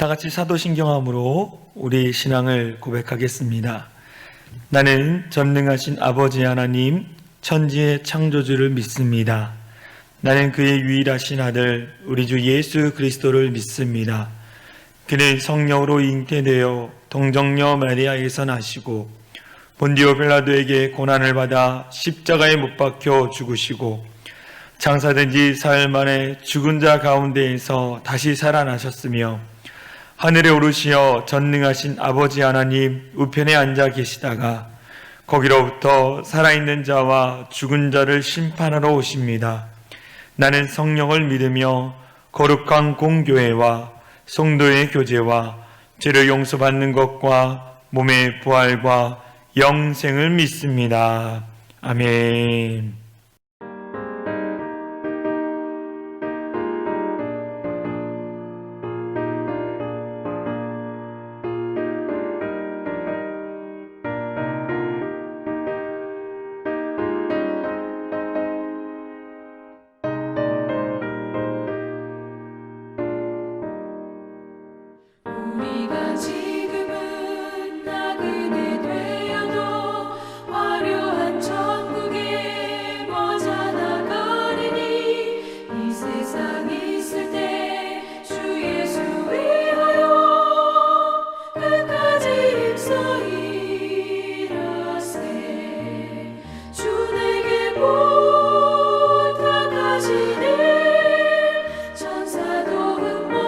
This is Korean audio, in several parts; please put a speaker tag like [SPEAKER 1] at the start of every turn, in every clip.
[SPEAKER 1] 다 같이 사도신경함으로 우리 신앙을 고백하겠습니다. 나는 전능하신 아버지 하나님, 천지의 창조주를 믿습니다. 나는 그의 유일하신 아들, 우리 주 예수 그리스도를 믿습니다. 그는 성령으로 잉태되어 동정녀 마리아에서 나시고 본디오 빌라도에게 고난을 받아 십자가에 못 박혀 죽으시고 장사된 지 사흘 만에 죽은 자 가운데에서 다시 살아나셨으며 하늘에 오르시어 전능하신 아버지 하나님 우편에 앉아 계시다가 거기로부터 살아있는 자와 죽은 자를 심판하러 오십니다. 나는 성령을 믿으며 거룩한 공교회와 성도의 교제와 죄를 용서받는 것과 몸의 부활과 영생을 믿습니다. 아멘.
[SPEAKER 2] 우리가 지금은 나그네 되어도 화려한 천국에 머자 나가리니 이 세상 있을 때 주 예수 위하여 끝까지 힘써 일하세. 주 내게 부탁하시니 천사도 흠모하겠네.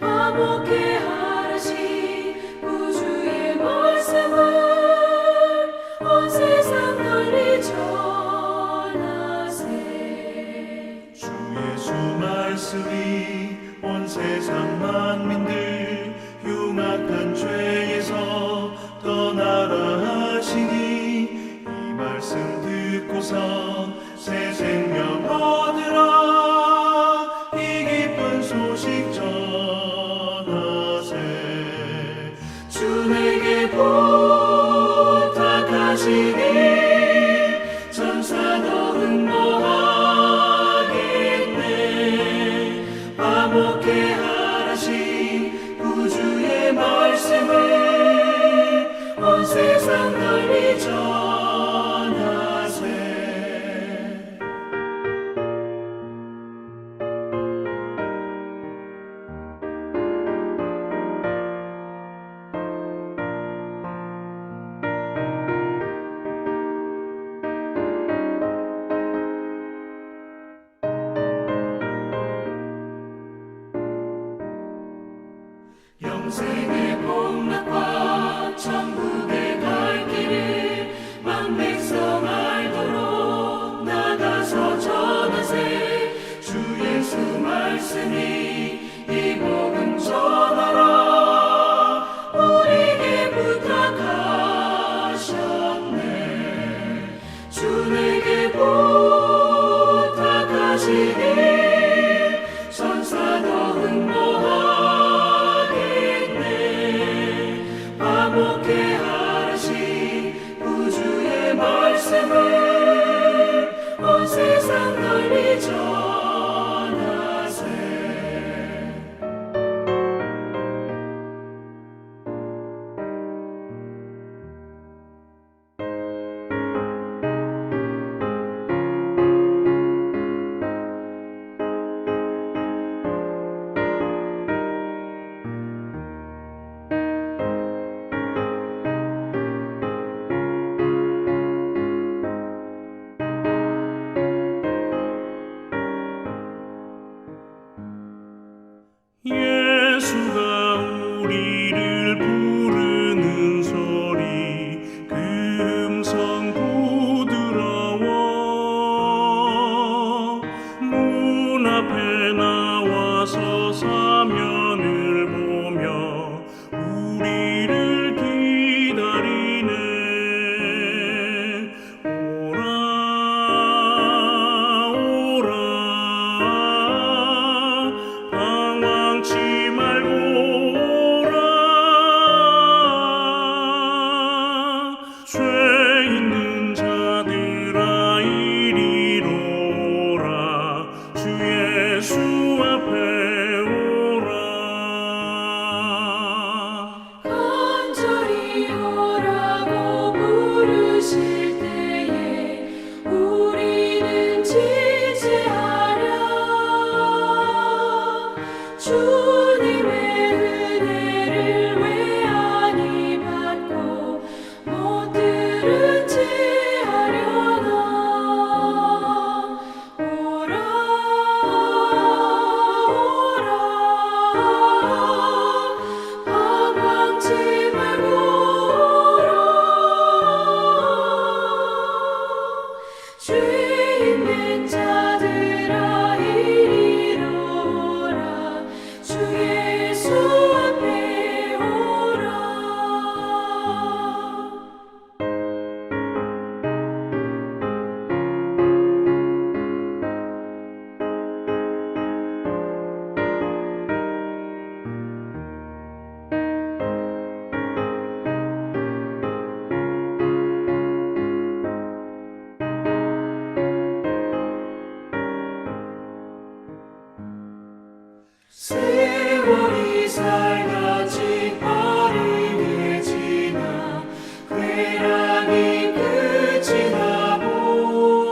[SPEAKER 2] 화목해 하라시 구주의 말씀을 온 세상 널리 전하세.
[SPEAKER 3] 주 예수 말씀이 온 세상 만민들 흉악한 죄에서 떠나라 하시니 이 말씀 듣고서 새 생명 얻으라. 이 기쁜 소식 전하세.
[SPEAKER 2] 주 내게 부탁하시니 천사도 흠모하겠네. 화목해 하라시 구주의 말씀을 온 세상 널리 전하세. 영생의 복락과 천국에 갈 길을 만백성 알도록 나가서 전하세. 주 예수 말씀이 이 복음 전하라. 우리에게 부탁하셨네. 주 내게 부탁하시니 천사도 흠모하겠네. 화목해 하라시 구주의 말씀을 온 세상 널리 전하세. 세월이 살같이 빠르게 지나 쾌락이 끝이 나고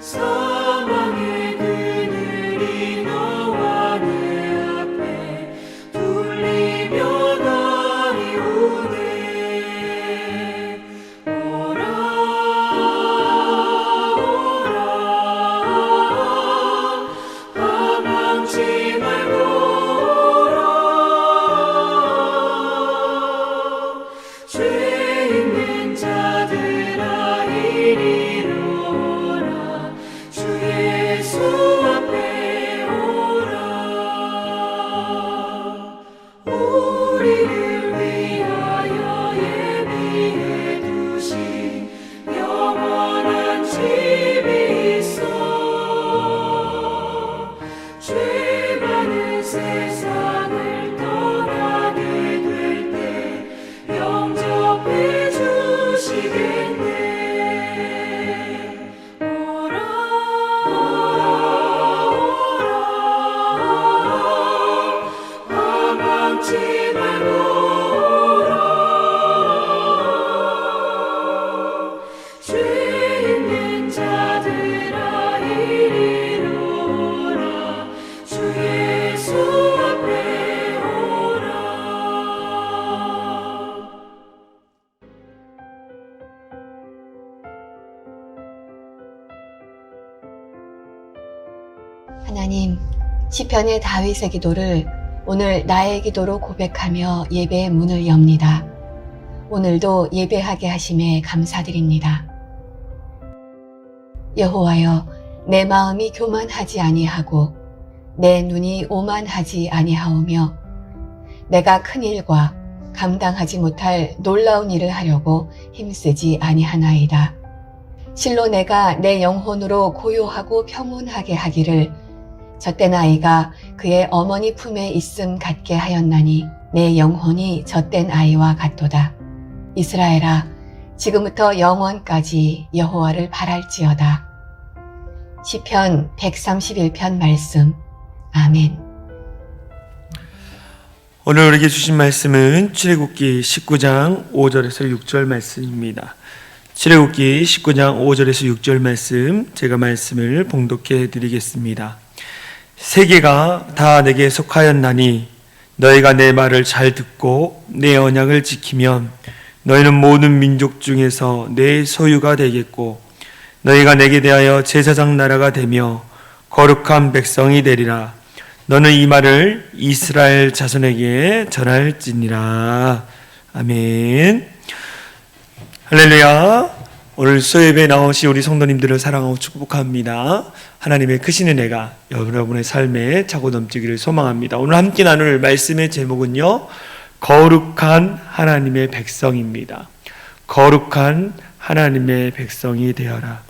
[SPEAKER 2] 사망의 그늘이 너와 내 앞에 둘리며 가리우네. 오라 망치 말고 오라. 죄 있는 자들아 이리로 오라. 주 예수 앞에 오라. 우리를 위하여 예비해 두신 영원한 집이 있어. 죄 많은 세상을 떠나게 될 때 영접해 주시겠네. 오라 오라 망치 말고 오라. 죄 있는 자들아 이리로 오라. 주 예수 앞에 오라.
[SPEAKER 4] 하나님, 시편의 다윗의 기도를 오늘 나의 기도로 고백하며 예배의 문을 엽니다. 오늘도 예배하게 하심에 감사드립니다. 여호와여, 내 마음이 교만하지 아니하고 내 눈이 오만하지 아니하오며 내가 큰 일과 감당하지 못할 놀라운 일을 하려고 힘쓰지 아니하나이다. 실로 내가 내 영혼으로 고요하고 평온하게 하기를 젖된 아이가 그의 어머니 품에 있음 같게 하였나니 내 영혼이 젖된 아이와 같도다. 이스라엘아, 지금부터 영원까지 여호와를 바랄지어다. 시편 131편 말씀. 아멘.
[SPEAKER 1] 오늘 우리에게 주신 말씀은 출애굽기 19장 5절에서 6절 말씀입니다. 출애굽기 19장 5절에서 6절 말씀, 제가 말씀을 봉독해 드리겠습니다. 세계가 다 내게 속하였나니 너희가 내 말을 잘 듣고 내 언약을 지키면 너희는 모든 민족 중에서 내 소유가 되겠고 너희가 내게 대하여 제사장 나라가 되며 거룩한 백성이 되리라. 너는 이 말을 이스라엘 자손에게 전할지니라. 아멘. 할렐루야. 오늘 수요예배에 나오신 우리 성도님들을 사랑하고 축복합니다. 하나님의 크신 은혜가 여러분의 삶에 차고 넘치기를 소망합니다. 오늘 함께 나눌 말씀의 제목은요, 거룩한 하나님의 백성입니다. 거룩한 하나님의 백성이 되어라.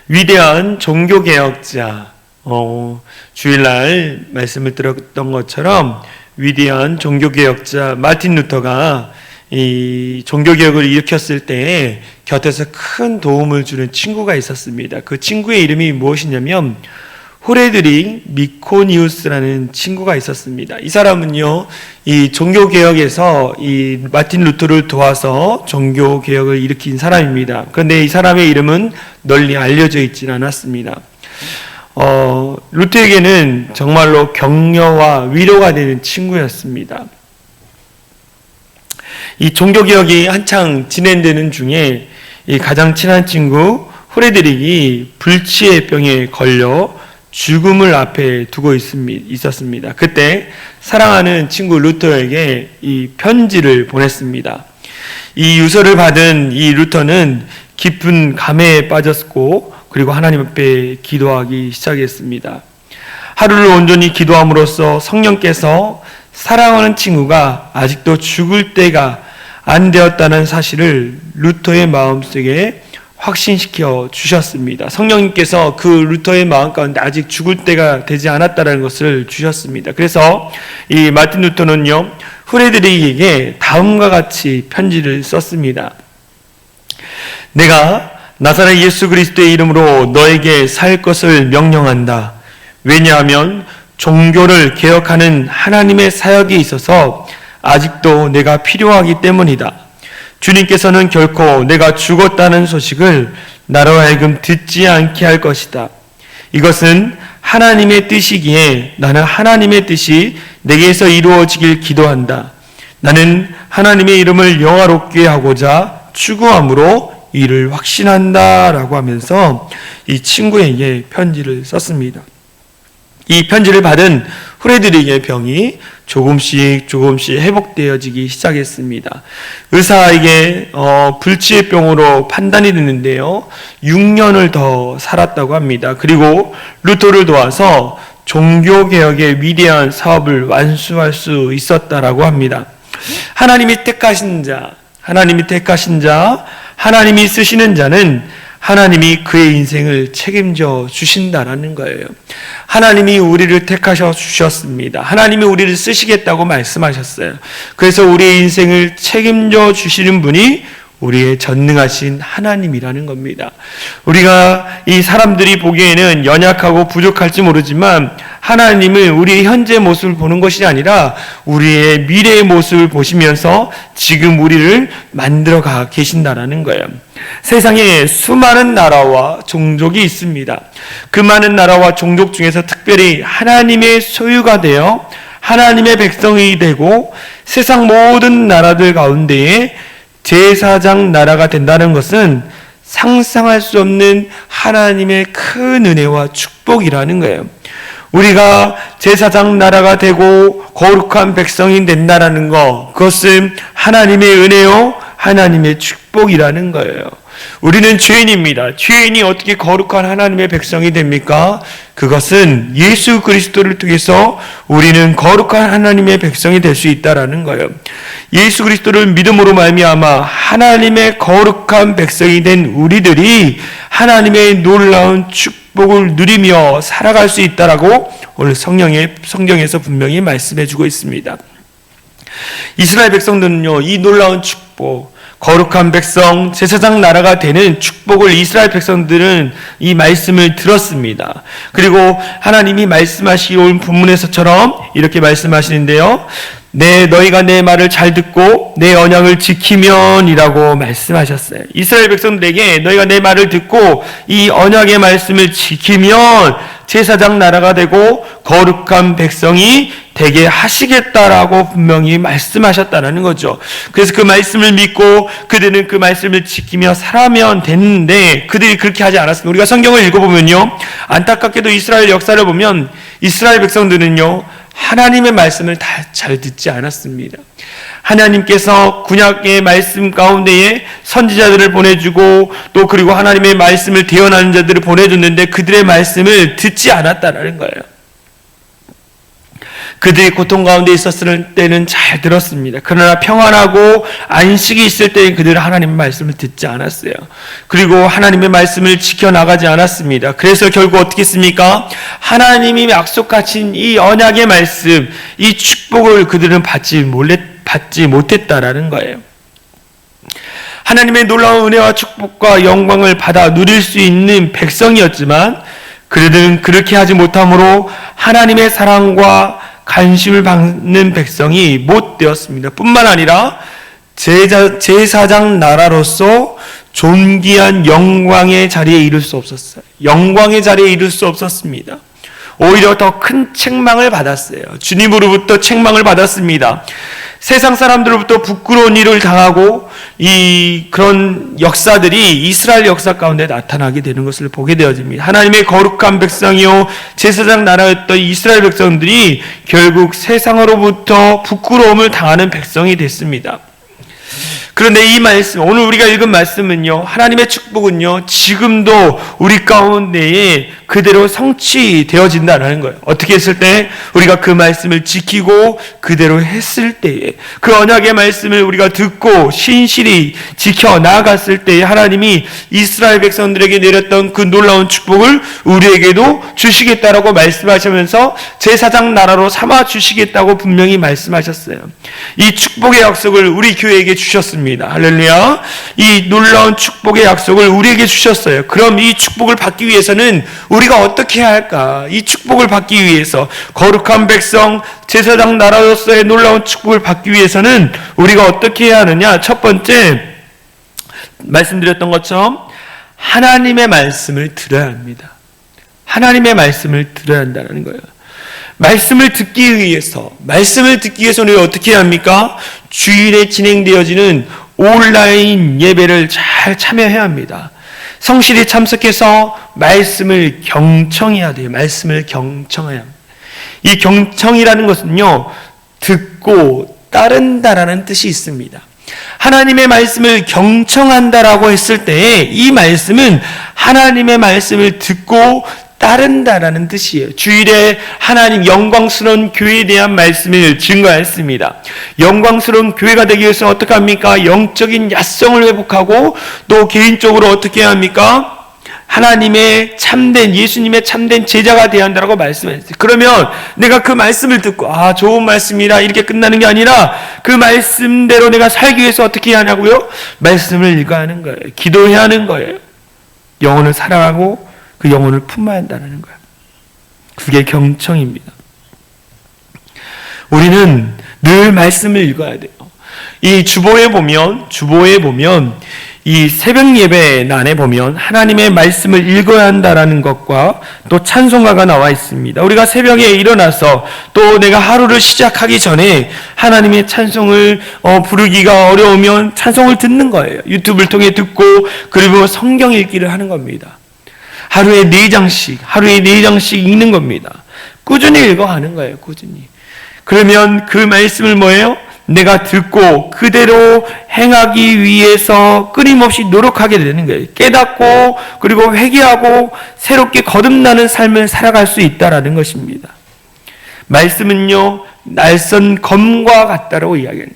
[SPEAKER 1] 위대한 종교개혁자, 주일날 말씀을 들었던 것처럼 위대한 종교개혁자 마틴 루터가 이 종교개혁을 일으켰을 때 곁에서 큰 도움을 주는 친구가 있었습니다. 그 친구의 이름이 무엇이냐면 호레드릭 미코니우스라는 친구가 있었습니다. 이 사람은요, 이 종교개혁에서 이 마틴 루터를 도와서 종교개혁을 일으킨 사람입니다. 그런데 이 사람의 이름은 널리 알려져 있지는 않았습니다. 루터에게는 정말로 격려와 위로가 되는 친구였습니다. 이 종교개혁이 한창 진행되는 중에 이 가장 친한 친구 호레드릭이 불치의 병에 걸려 죽음을 앞에 두고 있었습니다. 그때 사랑하는 친구 루터에게 이 편지를 보냈습니다. 이 유서를 받은 이 루터는 깊은 감회에 빠졌고 그리고 하나님 앞에 기도하기 시작했습니다. 하루를 온전히 기도함으로써 성령께서 사랑하는 친구가 아직도 죽을 때가 안 되었다는 사실을 루터의 마음속에 확신시켜 주셨습니다. 성령님께서 그 루터의 마음 가운데 아직 죽을 때가 되지 않았다는 것을 주셨습니다. 그래서 이 마틴 루터는요, 후레드릭에게 다음과 같이 편지를 썼습니다. 내가 나사렛 예수 그리스도의 이름으로 너에게 살 것을 명령한다. 왜냐하면 종교를 개혁하는 하나님의 사역에 있어서 아직도 내가 필요하기 때문이다. 주님께서는 결코 내가 죽었다는 소식을 나로 하여금 듣지 않게 할 것이다. 이것은 하나님의 뜻이기에 나는 하나님의 뜻이 내게서 이루어지길 기도한다. 나는 하나님의 이름을 영화롭게 하고자 추구함으로 이를 확신한다 라고 하면서 이 친구에게 편지를 썼습니다. 이 편지를 받은 후레드릭의 병이 조금씩 회복되어지기 시작했습니다. 의사에게 불치의 병으로 판단이 됐는데요. 6년을 더 살았다고 합니다. 그리고 루터를 도와서 종교개혁의 위대한 사업을 완수할 수 있었다라고 합니다. 하나님이 택하신 자, 하나님이 쓰시는 자는 하나님이 그의 인생을 책임져 주신다라는 거예요. 하나님이 우리를 택하셔 주셨습니다. 하나님이 우리를 쓰시겠다고 말씀하셨어요. 그래서 우리의 인생을 책임져 주시는 분이 우리의 전능하신 하나님이라는 겁니다. 우리가 이 사람들이 보기에는 연약하고 부족할지 모르지만 하나님은 우리의 현재 모습을 보는 것이 아니라 우리의 미래의 모습을 보시면서 지금 우리를 만들어가 계신다라는 거예요. 세상에 수많은 나라와 종족이 있습니다. 그 많은 나라와 종족 중에서 특별히 하나님의 소유가 되어 하나님의 백성이 되고 세상 모든 나라들 가운데에 제사장 나라가 된다는 것은 상상할 수 없는 하나님의 큰 은혜와 축복이라는 거예요. 우리가 제사장 나라가 되고 거룩한 백성이 된다는 것, 그것은 하나님의 은혜요, 하나님의 축복이라는 거예요. 우리는 죄인입니다. 죄인이 어떻게 거룩한 하나님의 백성이 됩니까? 그것은 예수 그리스도를 통해서 우리는 거룩한 하나님의 백성이 될 수 있다라는 거예요. 예수 그리스도를 믿음으로 말미암아 하나님의 거룩한 백성이 된 우리들이 하나님의 놀라운 축복을 누리며 살아갈 수 있다라고 오늘 성경에서 분명히 말씀해주고 있습니다. 이스라엘 백성들은요, 이 놀라운 축복, 거룩한 백성, 제사장 나라가 되는 축복을 이스라엘 백성들은 이 말씀을 들었습니다. 그리고 하나님이 말씀하시온 본문에서처럼 이렇게 말씀하시는데요. 너희가 내 말을 잘 듣고 내 언약을 지키면 이라고 말씀하셨어요. 이스라엘 백성들에게 너희가 내 말을 듣고 이 언약의 말씀을 지키면 제사장 나라가 되고 거룩한 백성이 되게 하시겠다라고 분명히 말씀하셨다는 거죠. 그래서 그 말씀을 믿고 그들은 그 말씀을 지키며 살아면 됐는데 그들이 그렇게 하지 않았습니다. 우리가 성경을 읽어보면요, 안타깝게도 이스라엘 역사를 보면 이스라엘 백성들은요, 하나님의 말씀을 다 잘 듣지 않았습니다. 하나님께서 구약의 말씀 가운데에 선지자들을 보내주고 또 그리고 하나님의 말씀을 대언하는 자들을 보내줬는데 그들의 말씀을 듣지 않았다라는 거예요. 그들이 고통 가운데 있었을 때는 잘 들었습니다. 그러나 평안하고 안식이 있을 때는 그들은 하나님의 말씀을 듣지 않았어요. 그리고 하나님의 말씀을 지켜나가지 않았습니다. 그래서 결국 어떻게 했습니까? 하나님이 약속하신 이 언약의 말씀, 이 축복을 그들은 받지 못했다라는 거예요. 하나님의 놀라운 은혜와 축복과 영광을 받아 누릴 수 있는 백성이었지만 그들은 그렇게 하지 못함으로 하나님의 사랑과 관심을 받는 백성이 못 되었습니다. 뿐만 아니라 제사장 나라로서 존귀한 영광의 자리에 이를 수 없었어요. 영광의 자리에 이를 수 없었습니다. 오히려 더 큰 책망을 받았어요. 주님으로부터 책망을 받았습니다. 세상 사람들로부터 부끄러운 일을 당하고 그런 역사들이 이스라엘 역사 가운데 나타나게 되는 것을 보게 되어집니다. 하나님의 거룩한 백성이요 제사장 나라였던 이스라엘 백성들이 결국 세상으로부터 부끄러움을 당하는 백성이 됐습니다. 그런데 이 말씀, 오늘 우리가 읽은 말씀은요, 하나님의 축복은요, 지금도 우리 가운데에 그대로 성취되어진다는 거예요. 어떻게 했을 때? 우리가 그 말씀을 지키고 그대로 했을 때에, 그 언약의 말씀을 우리가 듣고 신실히 지켜 나아갔을 때에 하나님이 이스라엘 백성들에게 내렸던 그 놀라운 축복을 우리에게도 주시겠다라고 말씀하시면서 제사장 나라로 삼아 주시겠다고 분명히 말씀하셨어요. 이 축복의 약속을 우리 교회에게 주셨습니다. 주셨습니다. 할렐루야. 이 놀라운 축복의 약속을 우리에게 주셨어요. 그럼 이 축복을 받기 위해서는 우리가 어떻게 해야 할까? 이 축복을 받기 위해서, 거룩한 백성, 제사장 나라로서의 놀라운 축복을 받기 위해서는 우리가 어떻게 해야 하느냐? 첫 번째, 말씀드렸던 것처럼 하나님의 말씀을 들어야 합니다. 하나님의 말씀을 들어야 한다는 거예요. 말씀을 듣기 위해서 우리가 어떻게 해야 합니까? 주일에 진행되어지는 온라인 예배를 잘 참여해야 합니다. 성실히 참석해서 말씀을 경청해야 돼요. 말씀을 경청해야 합니다. 이 경청이라는 것은요, 듣고 따른다라는 뜻이 있습니다. 하나님의 말씀을 경청한다라고 했을 때 이 말씀은 하나님의 말씀을 듣고 따른다라는 뜻이에요. 주일에 하나님 영광스러운 교회에 대한 말씀을 증거했습니다. 영광스러운 교회가 되기 위해서 어떻게 합니까? 영적인 야성을 회복하고 또 개인적으로 어떻게 해야 합니까? 하나님의 참된, 예수님의 참된 제자가 되어야 한다고 말씀했어요. 그러면 내가 그 말씀을 듣고 좋은 말씀이라 이렇게 끝나는 게 아니라 그 말씀대로 내가 살기 위해서 어떻게 해야 하냐고요? 말씀을 읽어야 하는 거예요. 기도해야 하는 거예요. 영혼을 사랑하고 그 영혼을 품어야 한다는 거예요. 그게 경청입니다. 우리는 늘 말씀을 읽어야 돼요. 이 주보에 보면 이 새벽 예배 난에 보면 하나님의 말씀을 읽어야 한다라는 것과 또 찬송가가 나와 있습니다. 우리가 새벽에 일어나서 또 내가 하루를 시작하기 전에 하나님의 찬송을 부르기가 어려우면 찬송을 듣는 거예요. 유튜브를 통해 듣고 그리고 성경 읽기를 하는 겁니다. 하루에 4장씩 읽는 겁니다. 꾸준히 읽어가는 거예요. 꾸준히. 그러면 그 말씀을 뭐예요? 내가 듣고 그대로 행하기 위해서 끊임없이 노력하게 되는 거예요. 깨닫고 그리고 회개하고 새롭게 거듭나는 삶을 살아갈 수 있다라는 것입니다. 말씀은요, 날선 검과 같다라고 이야기합니다.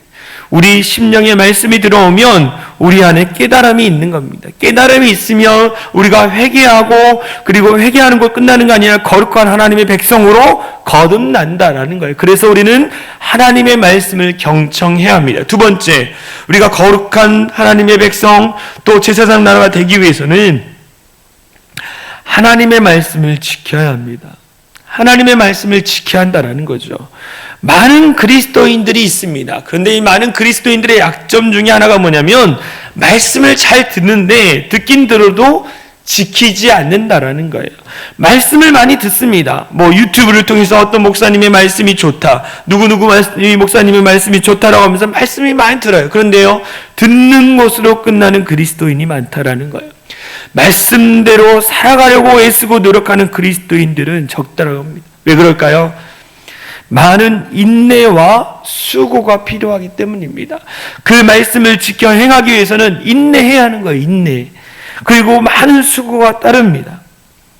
[SPEAKER 1] 우리 심령에 말씀이 들어오면 우리 안에 깨달음이 있는 겁니다. 깨달음이 있으면 우리가 회개하고 그리고 회개하는 것 끝나는 거 아니라 거룩한 하나님의 백성으로 거듭난다라는 거예요. 그래서 우리는 하나님의 말씀을 경청해야 합니다. 두 번째, 우리가 거룩한 하나님의 백성 또 제사장 나라가 되기 위해서는 하나님의 말씀을 지켜야 합니다. 하나님의 말씀을 지켜야 한다는 거죠. 많은 그리스도인들이 있습니다. 그런데 이 많은 그리스도인들의 약점 중에 하나가 뭐냐면 말씀을 잘 듣는데 듣긴 들어도 지키지 않는다라는 거예요. 말씀을 많이 듣습니다. 유튜브를 통해서 어떤 목사님의 말씀이 좋다, 누구누구 목사님의 말씀이 좋다라고 하면서 말씀이 많이 들어요. 그런데요, 듣는 것으로 끝나는 그리스도인이 많다라는 거예요. 말씀대로 살아가려고 애쓰고 노력하는 그리스도인들은 적다라고 합니다. 왜 그럴까요? 많은 인내와 수고가 필요하기 때문입니다. 그 말씀을 지켜 행하기 위해서는 인내해야 하는 거예요. 인내. 그리고 많은 수고가 따릅니다.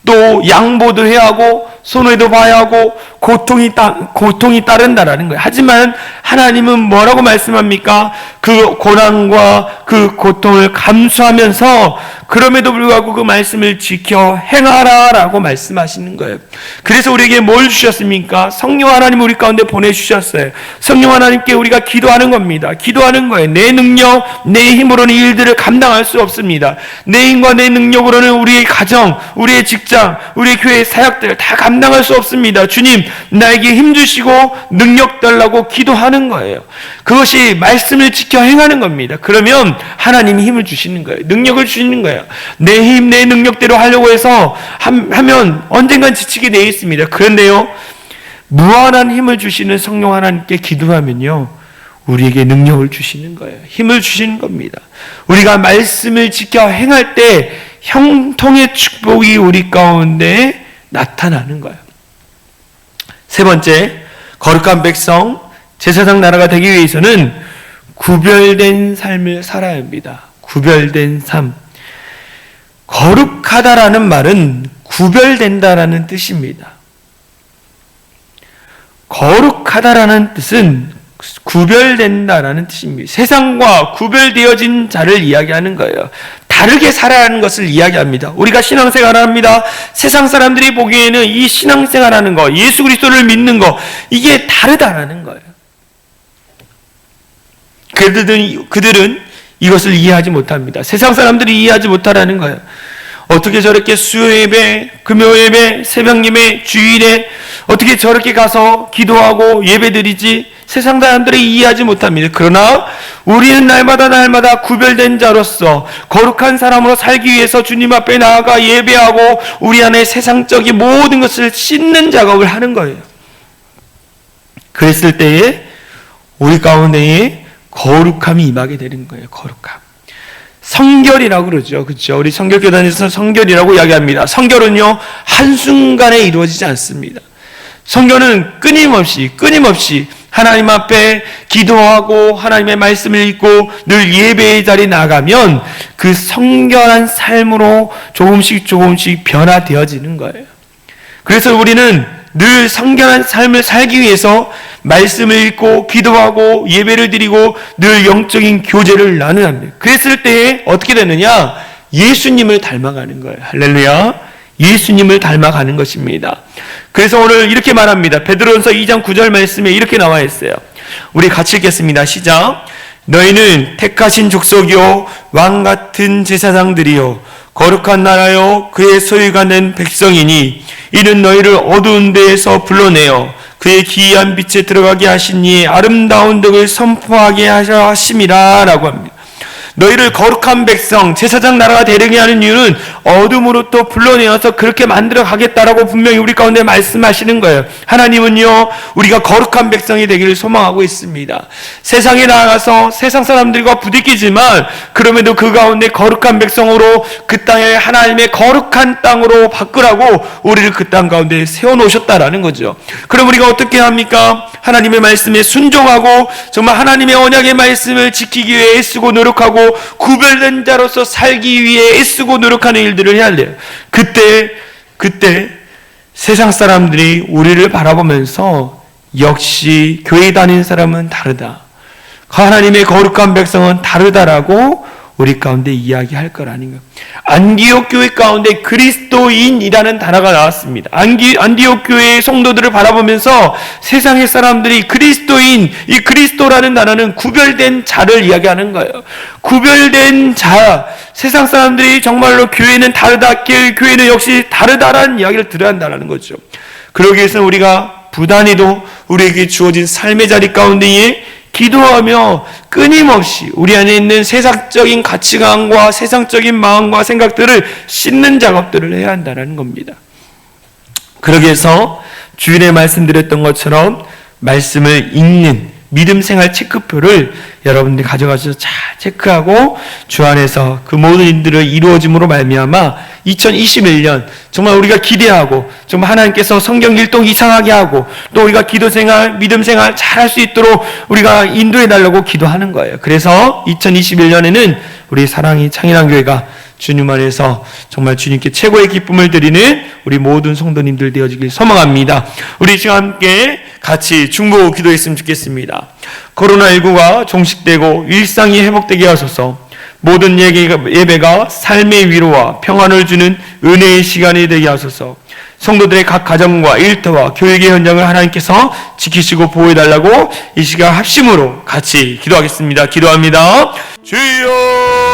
[SPEAKER 1] 또 양보도 해야 하고 손해도 봐야 하고 고통이 따른다라는 거예요. 하지만 하나님은 뭐라고 말씀합니까? 그 고난과 그 고통을 감수하면서 그럼에도 불구하고 그 말씀을 지켜 행하라라고 말씀하시는 거예요. 그래서 우리에게 뭘 주셨습니까? 성령 하나님 우리 가운데 보내주셨어요. 성령 하나님께 우리가 기도하는 겁니다. 기도하는 거예요. 내 능력, 내 힘으로는 이 일들을 감당할 수 없습니다. 내 힘과 내 능력으로는 우리의 가정, 우리의 직장, 우리의 교회의 사역들을 다 감당할 수 없습니다. 주님, 나에게 힘 주시고 능력 달라고 기도하는 거예요. 그것이 말씀을 지켜 행하는 겁니다. 그러면 하나님이 힘을 주시는 거예요. 능력을 주시는 거예요. 내 힘, 내 능력대로 하려고 해서 하면 언젠간 지치게 되어 있습니다. 그런데요, 무한한 힘을 주시는 성령 하나님께 기도하면요, 우리에게 능력을 주시는 거예요. 힘을 주시는 겁니다. 우리가 말씀을 지켜 행할 때 형통의 축복이 우리 가운데 나타나는 거예요. 세 번째, 거룩한 백성, 제사장 나라가 되기 위해서는 구별된 삶을 살아야 합니다. 구별된 삶. 거룩하다라는 말은 구별된다라는 뜻입니다. 거룩하다라는 뜻은 구별된다라는 뜻입니다. 세상과 구별되어진 자를 이야기하는 거예요. 다르게 살아야 하는 것을 이야기합니다. 우리가 신앙생활을 합니다. 세상 사람들이 보기에는 이 신앙생활하는 거, 예수 그리스도를 믿는 거, 이게 다르다라는 거예요. 그들은 이것을 이해하지 못합니다. 세상 사람들이 이해하지 못하라는 거예요. 어떻게 저렇게 수요 예배, 금요 예배, 새벽 예배, 주일에 어떻게 저렇게 가서 기도하고 예배드리지? 세상 사람들이 이해하지 못합니다. 그러나 우리는 날마다 구별된 자로서 거룩한 사람으로 살기 위해서 주님 앞에 나아가 예배하고 우리 안에 세상적인 모든 것을 씻는 작업을 하는 거예요. 그랬을 때에 우리 가운데에 거룩함이 임하게 되는 거예요. 거룩함. 성결이라고 그러죠. 그렇죠? 우리 성결교단에서 성결이라고 이야기합니다. 성결은요, 한순간에 이루어지지 않습니다. 성결은 끊임없이 하나님 앞에 기도하고 하나님의 말씀을 읽고 늘 예배의 자리에 나가면 그 성결한 삶으로 조금씩 변화되어지는 거예요. 그래서 우리는 늘 성결한 삶을 살기 위해서 말씀을 읽고 기도하고 예배를 드리고 늘 영적인 교제를 나눠야 합니다. 그랬을 때에 어떻게 되느냐? 예수님을 닮아가는 거예요. 할렐루야. 예수님을 닮아가는 것입니다. 그래서 오늘 이렇게 말합니다. 베드로전서 2장 9절 말씀에 이렇게 나와 있어요. 우리 같이 읽겠습니다. 시작. 너희는 택하신 족속이요 왕 같은 제사장들이요 거룩한 나라요 그의 소유가 된 백성이니 이는 너희를 어두운 데에서 불러내어 그의 기이한 빛에 들어가게 하신 이의 아름다운 덕을 선포하게 하심이라 라고 합니다. 너희를 거룩한 백성, 제사장 나라가 되게 하는 이유는 어둠으로부터 불러내어서 그렇게 만들어 가겠다라고 분명히 우리 가운데 말씀하시는 거예요. 하나님은요, 우리가 거룩한 백성이 되기를 소망하고 있습니다. 세상에 나가서 세상 사람들과 부딪히지만 그럼에도 그 가운데 거룩한 백성으로 그 땅에 하나님의 거룩한 땅으로 바꾸라고 우리를 그 땅 가운데 세워놓으셨다라는 거죠. 그럼 우리가 어떻게 합니까? 하나님의 말씀에 순종하고 정말 하나님의 언약의 말씀을 지키기 위해 애쓰고 노력하고 구별된 자로서 살기 위해 애쓰고 노력하는 일들을 해야 돼요. 그때 세상 사람들이 우리를 바라보면서 역시 교회 다니는 사람은 다르다. 하나님의 거룩한 백성은 다르다라고 우리 가운데 이야기할 거라는 거예요. 안디옥 교회 가운데 그리스도인이라는 단어가 나왔습니다. 안디옥 교회의 성도들을 바라보면서 세상의 사람들이 그리스도인, 이 그리스도라는 단어는 구별된 자를 이야기하는 거예요. 구별된 자, 세상 사람들이 정말로 교회는 다르다, 교회는 역시 다르다라는 이야기를 들어야 한다는 거죠. 그러기 위해서는 우리가 부단히도 우리에게 주어진 삶의 자리 가운데에 기도하며 끊임없이 우리 안에 있는 세상적인 가치관과 세상적인 마음과 생각들을 씻는 작업들을 해야 한다는 겁니다. 그러기 위해서 주일에 말씀드렸던 것처럼 말씀을 읽는 믿음 생활 체크표를 여러분들이 가져가셔서 잘 체크하고 주 안에서 그 모든 일들을 이루어짐으로 말미암아 2021년 정말 우리가 기대하고 정말 하나님께서 성경 일동 이상하게 하고 또 우리가 기도 생활, 믿음 생활 잘 할 수 있도록 우리가 인도해 달라고 기도하는 거예요. 그래서 2021년에는 우리 사랑이 창인한교회가 주님 안에서 정말 주님께 최고의 기쁨을 드리는 우리 모든 성도님들 되어지길 소망합니다. 우리 지금 함께 같이 중보 기도했으면 좋겠습니다. 코로나19가 종식되고 일상이 회복되게 하소서. 모든 예배가 삶의 위로와 평안을 주는 은혜의 시간이 되게 하소서. 성도들의 각 가정과 일터와 교육의 현장을 하나님께서 지키시고 보호해달라고 이 시간 합심으로 같이 기도하겠습니다. 기도합니다. 주여